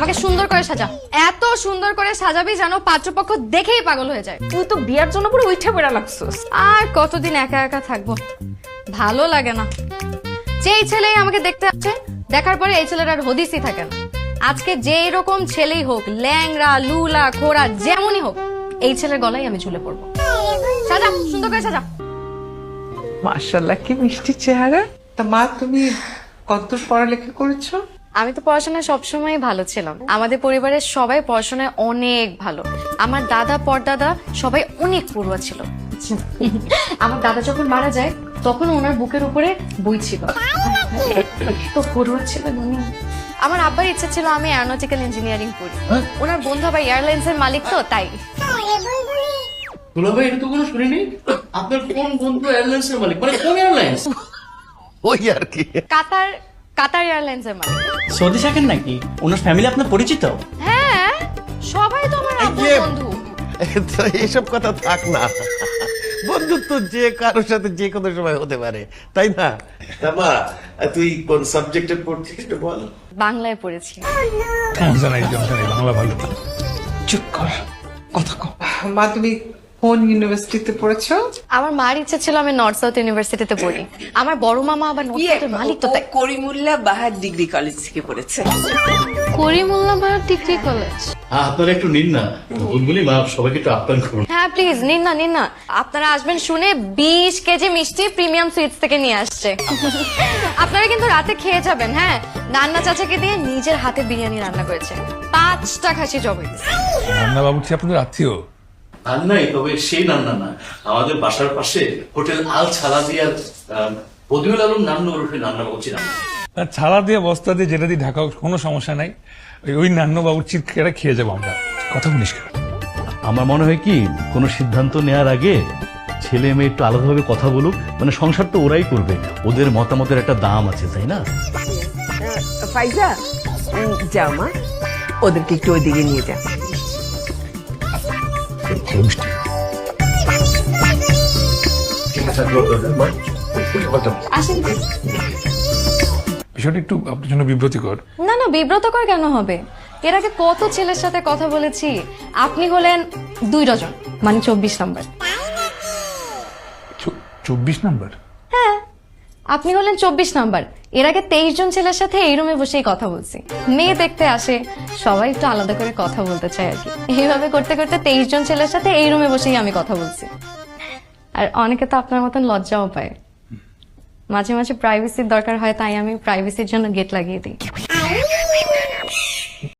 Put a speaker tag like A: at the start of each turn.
A: আমাকে সুন্দর করে সাজা, এত সুন্দর করে সাজাবি যেন পাত্রপক্ষ দেখেই পাগল হয়ে যায়।
B: তুই তো বিয়ার জন্য পুরো উঠে পড়া লাগছিস।
A: আর কতদিন একা একা থাকবো, ভালো লাগে না। যেই ছেলেই আমাকে দেখতে আসছে, দেখার পরে এই ছেলের আর হদিসই থাকে না। আজকে যেই রকম ছেলেই হোক, ল্যাংড়া লুলা খোড়া যেমনই হোক, এই ছেলের গলায় আমি ঝুলে পড়বো। সাজা, সুন্দর করে সাজা।
C: মাশাআল্লাহ, কি মিষ্টি চেহারা। তা মা, তুমি কতদূর পড়ালেখা করেছো?
A: আমি তো পড়াশোনায় সবসময় ভালো ছিলাম। আমাদের পরিবারের সবাই পড়াশোনায় অনেক ভালো। আমার দাদা পরদাদা সবাই অনেক পড়ুয়া ছিল। আমার দাদা যখন মারা যায় তখন ওনার বুকের উপরে বই ছিল, তো পড়ুয়া ছিল উনি। আমার আব্বার ইচ্ছা ছিল আমি অ্যারোনটিক্যাল ইঞ্জিনিয়ারিং পড়ি। ওনার বন্ধু আবার এয়ারলাইন্স এর মালিক, তো তাই।
D: দুলা ভাই, এটা তো কোনো শুনিনি। আপনার কোন বন্ধু এয়ারলাইন্স এর মালিক? মানে কোন এয়ারলাইন্স?
E: ওই আর কি।
A: কাতার কাতার এয়ারলাইন্স এর মালিক।
D: সৌদি থাকেন নাকি? ওনার ফ্যামিলি আপনার পরিচিত?
A: হ্যাঁ, সবাই তো আমার আব্বুর বন্ধু।
E: তো এইসব কথা থাক না, বন্ধুত্ব যে কারোর সাথে যে কোনো সময় হতে পারে, তাই না? মা, তুই কোন সাবজেক্টে পড়ছিস একটু বল।
A: বাংলায় পড়েছি।
F: সমস্যা নাই, বাংলা ভালো। চুপ কর, কথা কম।
C: মা, তুমি কোন ইউনিভার্সিটিতে পড়েছো?
A: আমার মার ইচ্ছা ছিল আমি নর্থ সাউথ ইউনিভার্সিটিতে পড়ি। আমার বড় মামা আবার নর্থ সাউথের মালিক, তো তাই।
B: করিমুল্লাহ বাহার ডিগ্রি কলেজ থেকে পড়েছে।
A: Karimullah degree college.
D: হ্যাঁ, আপনারা একটু নিন না, বুলবুলি মা, সবাইকে একটু আপ্যায়ন করুন।
A: হ্যাঁ প্লিজ নিন না, নিন না। আপনারা আসবেন শুনে 20 কেজি মিষ্টি প্রিমিয়াম সুইটস থেকে নিয়ে আসছে। আপনারা কিন্তু রাতে খেয়ে যাবেন। হ্যাঁ, নান্না চাচাকে দিয়ে নিজের হাতে বিরিয়ানি রান্না করেছে, 5টা খাসি জবাই দিয়েছে।
F: রান্না বাবুর্চি আপনাদের আত্মীয়?
D: রান্নাই, তবে সেই রান্না না। আমাদের বাসার পাশে হোটেল আল ছালাদিয়ার বদিউল আলম নান্ন ওরফে রান্না করছি রান্না।
F: ছালা দিয়ে বস্তা দিয়ে যেটা দিয়ে ঢাকা, কোনো সমস্যা নাই। ওই নান্ন বাবুর্চির কেটে খেয়ে যাবো আমরা। কথা বলিস কেন?
G: আমার মনে হয় কি, কোনো সিদ্ধান্ত নেওয়ার আগে ছেলে মেয়ে একটু আলাদাভাবে কথা বলুক। মানে সংসার তো ওরাই করবে, ওদের মতামতের একটা দাম আছে, তাই না?
B: ফাইজা, যাও মা, ওদেরকে একটু ওইদিকে নিয়ে যা।
A: আসেন।
F: বিষয়টা একটু আপনার জন্য বিব্রতিকর।
A: না না, বিব্রতকর কেন হবে? এর আগে কত ছেলের সাথে কথা বলেছি। আপনি হলেন 2 ডজন, মানে 24 নাম্বার।
F: 24 নাম্বার?
A: হ্যাঁ, আপনি হলেন 24 নাম্বার। এর আগে 23 জন ছেলের সাথে এই রুমে বসেই কথা বলছি। মেয়ে দেখতে আসে, সবাই একটু আলাদা করে কথা বলতে চায় আর কি। এইভাবে করতে করতে 23 জন ছেলের সাথে এই রুমে বসেই আমি কথা বলছি। আর অনেকে তো আপনার মতন লজ্জাও পায়। মাঝে মাঝে প্রাইভেসির দরকার হয়, তাই আমি প্রাইভেসির জন্য গেট লাগিয়ে দিই।